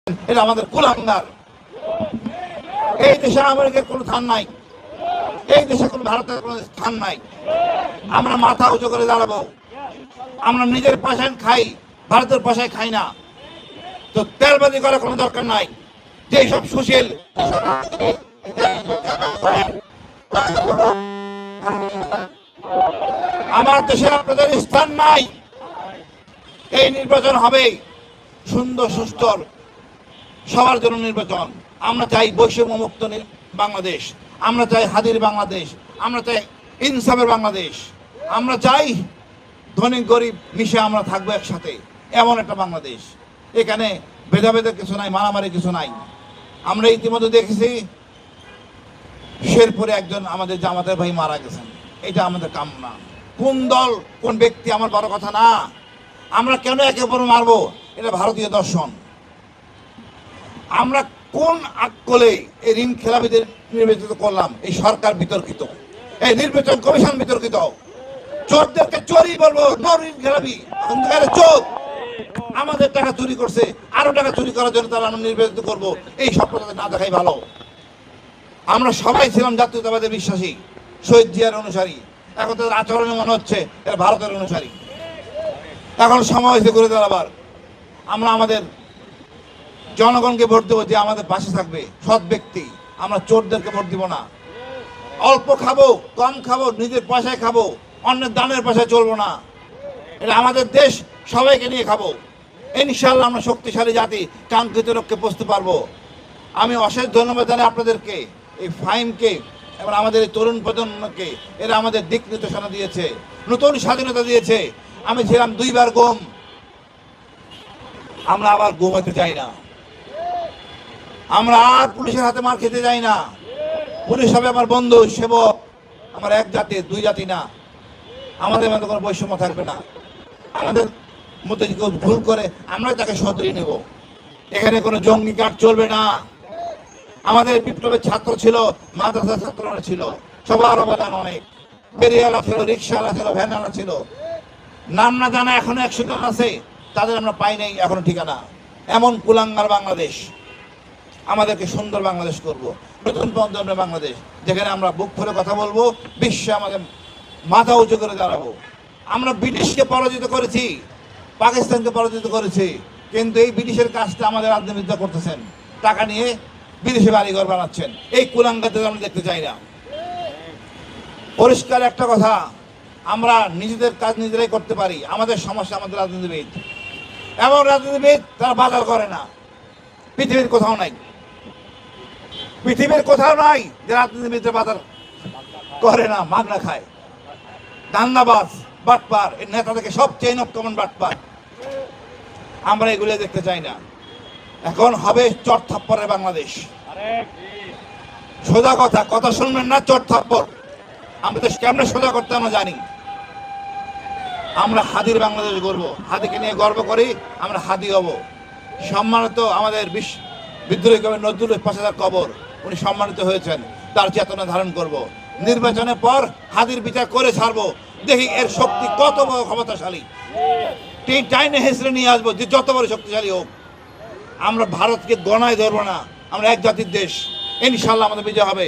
এটা আমাদের কুলাঙ্গার। এই দেশে আমেরিকার কোনো স্থান নাই, এই দেশে কোনো ভারতের কোনো স্থান নাই। আমরা মাথা উঁচু করে দাঁড়াবো। আমরা নিজের পয়সায় খাই, ভারতের পয়সায় খাই না। তো তেলবাজি করার কোনো দরকার নাই। যেসব সুশীল আমার দেশে আপনাদের স্থান নাই। এই নির্বাচন হবে সুন্দর সুস্থ সবার জন্য নির্বাচন। আমরা চাই বৈষম্য মুক্ত বাংলাদেশ, আমরা চাই হাদির বাংলাদেশ, আমরা চাই ইনসাফের বাংলাদেশ, আমরা চাই ধনী গরিব মিশে আমরা থাকবো একসাথে, এমন একটা বাংলাদেশ। এখানে ভেদাভেদের কিছু নাই, মারামারি কিছু নাই। আমরা ইতিমধ্যে দেখেছি শেরপুরে একজন আমাদের জামাতের ভাই মারা গেছেন। এটা আমাদের কামনা। কোন দল কোন ব্যক্তি আমার বড় কথা না। আমরা কেন একে অপর মারবো, এটা ভারতীয় দর্শন। আমরা কোন আকলে এই ঋণ খেলাপিদের নির্বাচিত করলাম? এই সরকার বিতর্কিত, এই নির্বাচন কমিশন বিতর্কিত। চোরদেরকে চোরই বলবো, ঋণ খেলাপি চোর। আমাদের টাকা চুরি করছে, আরো টাকা চুরি করার জন্য তারা আমরা নির্বাচিত করবো, এই সভ্যতা না দেখাই ভালো। আমরা সবাই ছিলাম জাতীয়তাবাদের বিশ্বাসী, শহীদ জিয়ার অনুসারী। এখন তাদের আচরণে মনে হচ্ছে এরা ভারতের অনুসারী। এখন সময় হয়েছে ঘুরে দাঁড়াবার। আমরা আমাদের জনগণকে ভোট দেবো, যে আমাদের পাশে থাকবে, সৎ ব্যক্তি। আমরা চোরদেরকে ভোট দিব না। অল্প খাবো, কম খাবো, নিজের পয়সায় খাবো, অন্যের দানের পয়সায় চলবো না। এটা আমাদের দেশ, সবাইকে নিয়ে খাবো। ইনশাআল্লাহ আমরা শক্তিশালী জাতি, কাঙ্ক্ষিত লক্ষ্যে পৌঁছতে পারবো। আমি অশেষ ধন্যবাদ জানাই আপনাদেরকে, এই ফাইমকে এবং আমাদের এই তরুণ প্রজন্মকে। এরা আমাদের দিক নির্দেশনা দিয়েছে, নতুন স্বাধীনতা দিয়েছে। আমি ছিলাম দুইবার গুম, আমরা আবার ঘুমাতে চাই না। আমরা আর পুলিশের হাতে মার খেতে যাই না। পুলিশ হবে আমার বন্ধু, সেবক। আমার এক জাতি, দুই জাতি না। আমাদের মধ্যে কোনো বৈষম্য থাকবে না। আমাদের মধ্যে কেউ ভুল করে আমরা তাকে সদরিয়ে নেব। এখানে কোনো জঙ্গি কাজ চলবে না। আমাদের বিপ্লবের ছাত্র ছিল, মাদ্রাসার ছাত্ররা ছিল, সবার অবদান অনেক। ফেরিওয়ালা ছিল, রিক্সাওয়ালা ছিল, ভ্যানওয়ালা ছিল। নাম না জানা এখনো 100 জন আছে, তাদের আমরা পাই নাই এখনো ঠিকানা। এমন কুলাঙ্গার বাংলাদেশ। আমাদেরকে সুন্দর বাংলাদেশ করব, নতুন প্রজন্মের বাংলাদেশ, যেখানে আমরা বুক খুলে কথা বলবো, বিশ্বে আমাদের মাথা উঁচু করে দাঁড়াবো। আমরা ব্রিটিশকে পরাজিত করেছি, পাকিস্তানকে পরাজিত করেছি, কিন্তু এই ব্রিটিশের কাজটা আমাদের রাজনীতিবিদরা করতেছেন। টাকা নিয়ে বিদেশে বাড়িঘর বানাচ্ছেন। এই কুলাঙ্গারদের আমরা দেখতে চাই না। পরিষ্কার একটা কথা, আমরা নিজেদের কাজ নিজেরাই করতে পারি। আমাদের সমস্যা আমাদের রাজনীতিবিদ। এমন রাজনীতিবিদ তারা বাজার করে না, পৃথিবীর কোথাও নাই। পৃথিবীর কোথাও নাই যে রাজনীতিবিদরা বাজার করে না, মাগনা খায়। দান্দাবাজ, বাটপার, এই নেতা থেকে সবচেয়ে নকমন বাটপার। আমরা এগুলো দেখতে চাই না। এখন হবে চট থাপ্পড়ের বাংলাদেশ। সোজা কথা, কথা শুনবেন না, চট থাপ্পড়। আমরা তো কেমনে সোজা করতে আমরা জানি। আমরা হাদির বাংলাদেশ গর্ব, হাদিকে নিয়ে গর্ব করি। আমরা হাদি হব। সম্মানিত আমাদের বিদ্রোহী কবি নজরুলের 5,000 কবর, উনি সম্মানিত হয়েছেন। তার চেতনা ধারণ করব। নির্বাচনের পর হাদির বিচার করে ছাড়বো। দেখি এর শক্তি কত বড় ক্ষমতাশালী। টাইনে হেসড়ে নিয়ে আসবো, যে যত বড় শক্তিশালী হোক। আমরা ভারতকে গণায় ধরবো না। আমরা এক জাতির দেশ। ইনশাআল্লাহ আমাদের বিজয় হবে।